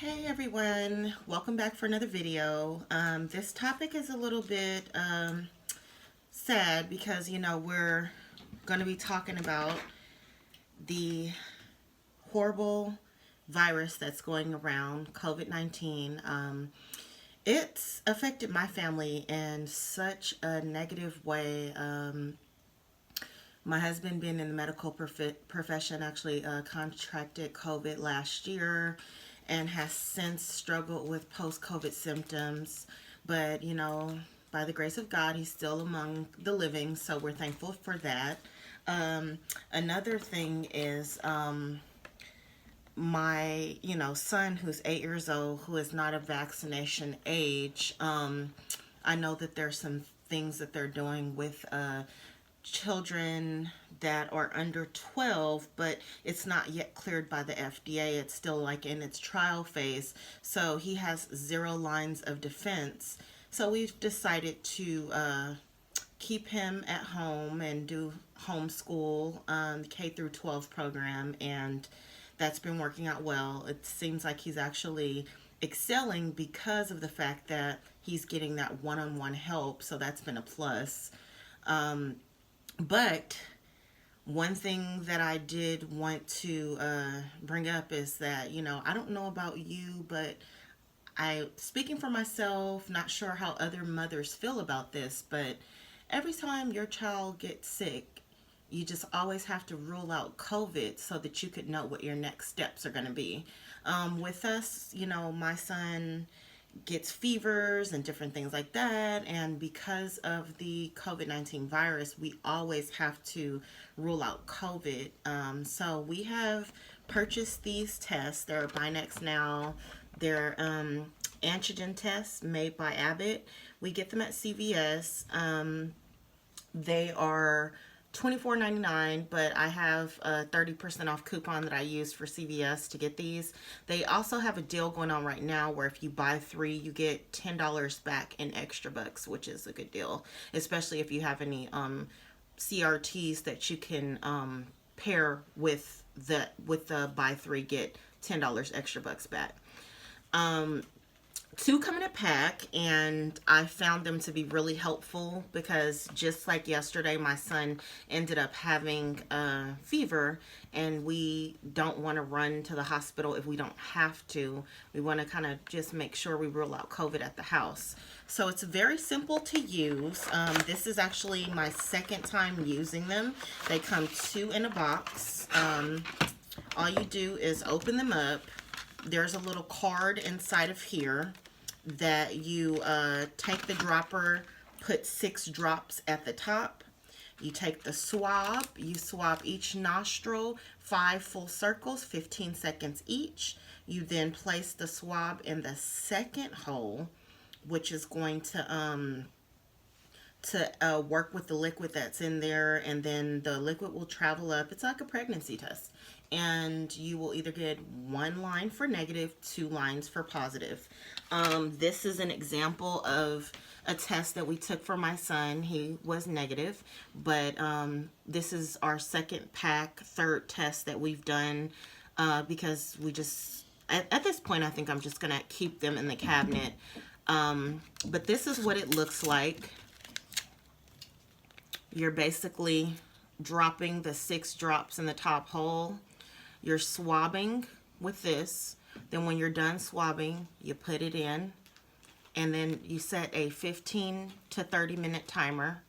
Hey everyone, welcome back for another video. This topic is a little bit sad because we're going to be talking about the horrible virus that's going around, COVID-19. It's affected my family in such a negative way. My husband, being in the medical profession, actually contracted COVID last year and has since struggled with post-COVID symptoms. But, by the grace of God, he's still among the living, so we're thankful for that. Another thing is my, son who's 8 years old, who is not of vaccination age. I know that there's some things that they're doing with children that are under 12, but it's not yet cleared by the FDA. It's still like in its trial phase. So he has 0 lines of defense. So we've decided to keep him at home and do homeschool, K through 12 program, and that's been working out well. It seems like he's actually excelling because of the fact that he's getting that one-on-one help. So that's been a plus. But one thing that I did want to bring up is that, I don't know about you, but speaking for myself, not sure how other mothers feel about this, but every time your child gets sick, you just always have to rule out COVID so that you could know what your next steps are going to be. With us, my son gets fevers and different things like that, and because of the COVID-19 virus, we always have to rule out COVID. So we have purchased these tests. They're Binax Now. They're antigen tests made by Abbott. We get them at CVS. They are $24.99, but I have a 30% off coupon that I use for CVS to get these. They also have a deal going on right now where if you buy 3, you get $10 back in extra bucks, which is a good deal, especially if you have any CRTs that you can pair with the buy 3 get $10 extra bucks back. 2 come in a pack, and I found them to be really helpful because just like yesterday, my son ended up having a fever, and we don't want to run to the hospital if we don't have to. We want to kind of just make sure we rule out COVID at the house. So it's very simple to use. This is actually my second time using them. They come 2 in a box. All you do is open them up. There's a little card inside of here that you take the dropper, put 6 drops at the top. You take the swab, you swab each nostril 5 full circles, 15 seconds each. You then place the swab in the second hole, which is going to work with the liquid that's in there, and then the liquid will travel up. It's like a pregnancy test, and you will either get 1 line for negative, 2 lines for positive. This is an example of a test that we took for my son. He was negative, but this is our second pack, 3rd test that we've done because we just, at this point, I think I'm just gonna keep them in the cabinet. But this is what it looks like. You're basically dropping the 6 drops in the top hole. You're swabbing with this. Then when you're done swabbing, you put it in, and then you set a 15 to 30 minute timer.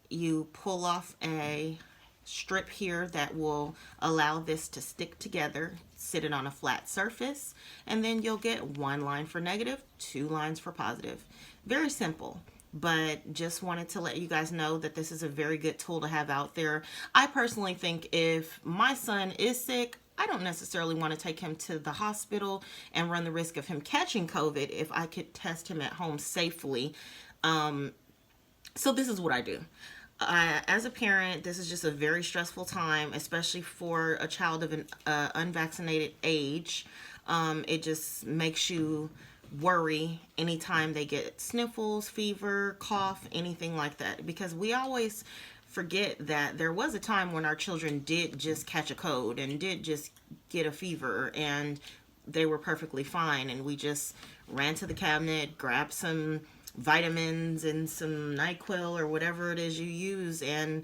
You pull off a strip here that will allow this to stick together, sit it on a flat surface, and then you'll get 1 line for negative, 2 lines for positive. Very simple, but just wanted to let you guys know that this is a very good tool to have out there. I personally think if my son is sick, I don't necessarily want to take him to the hospital and run the risk of him catching COVID if I could test him at home safely. So this is what I do. As a parent, this is just a very stressful time, especially for a child of an unvaccinated age. It just makes you worry anytime they get sniffles, fever, cough, anything like that, because we always forget that there was a time when our children did just catch a cold and did just get a fever, and they were perfectly fine. And we just ran to the cabinet, grabbed some vitamins and some NyQuil or whatever it is you use, and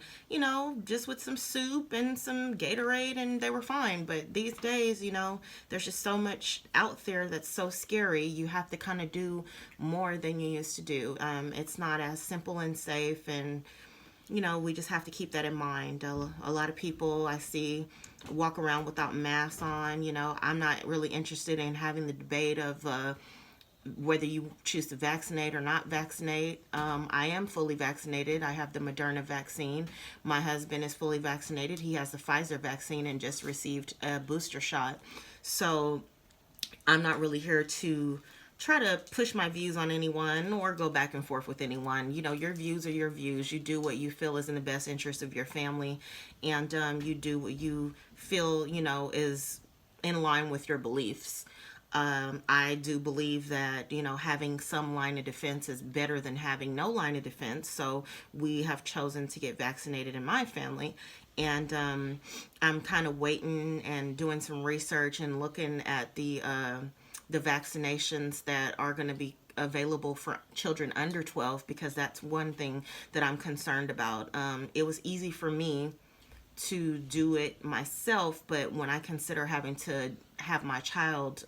just with some soup and some Gatorade, and they were fine. But these days, there's just so much out there that's so scary. You have to kind of do more than you used to do. It's not as simple and safe, and we just have to keep that in mind. A lot of people I see walk around without masks on. I'm not really interested in having the debate of whether you choose to vaccinate or not vaccinate. I am fully vaccinated. I have the Moderna vaccine. My husband is fully vaccinated. He has the Pfizer vaccine and just received a booster shot. So I'm not really here to try to push my views on anyone or go back and forth with anyone. Your views are your views. You do what you feel is in the best interest of your family, and you do what you feel, is in line with your beliefs. I do believe that, having some line of defense is better than having no line of defense. So we have chosen to get vaccinated in my family. And I'm kind of waiting and doing some research and looking at the vaccinations that are going to be available for children under 12, because that's one thing that I'm concerned about. It was easy for me to do it myself, but when I consider having to have my child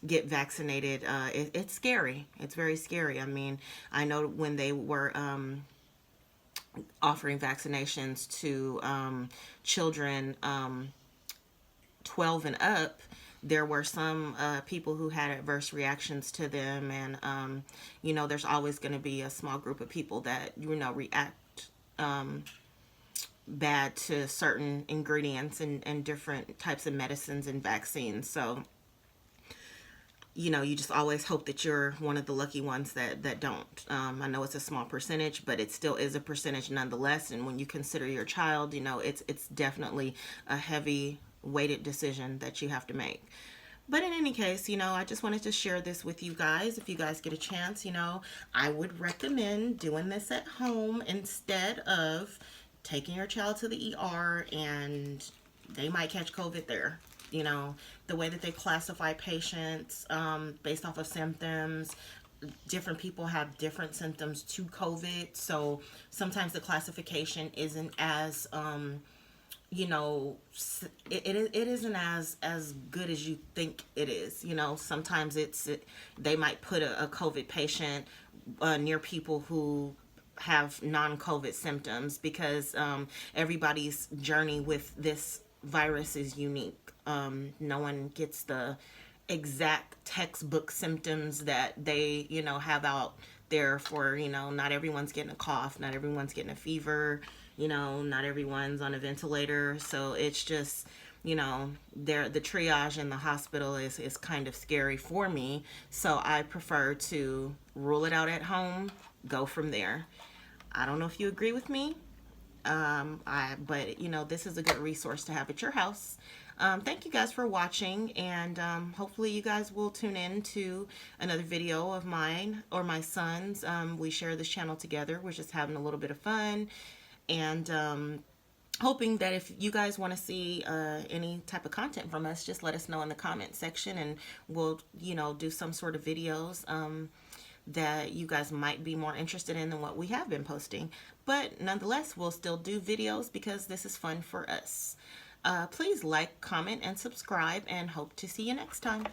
get vaccinated, it's scary. It's very scary. I mean, I know when they were offering vaccinations to children 12 and up, there were some people who had adverse reactions to them, and there's always going to be a small group of people that react bad to certain ingredients and different types of medicines and vaccines. So you just always hope that you're one of the lucky ones that don't. I know it's a small percentage, but it still is a percentage nonetheless. And when you consider your child, it's definitely a heavy weighted decision that you have to make. But in any case, I just wanted to share this with you guys. If you guys get a chance, I would recommend doing this at home instead of taking your child to the ER, and they might catch COVID there. The way that they classify patients based off of symptoms, different people have different symptoms to COVID. So sometimes the classification isn't as it isn't as good as you think it is. Sometimes they might put a COVID patient near people who have non-COVID symptoms, because everybody's journey with this virus is unique. No one gets the exact textbook symptoms that they have out there for. Not everyone's getting a cough, not everyone's getting a fever, not everyone's on a ventilator. So it's just the triage in the hospital is kind of scary for me. So I prefer to rule it out at home, go from there. I don't know if you agree with me, but this is a good resource to have at your house. Thank you guys for watching, and hopefully you guys will tune in to another video of mine or my son's. We share this channel together. We're just having a little bit of fun, and hoping that if you guys want to see any type of content from us, just let us know in the comment section, and we'll do some sort of videos that you guys might be more interested in than what we have been posting. But nonetheless, we'll still do videos because this is fun for us. Please like, comment, and subscribe, and hope to see you next time.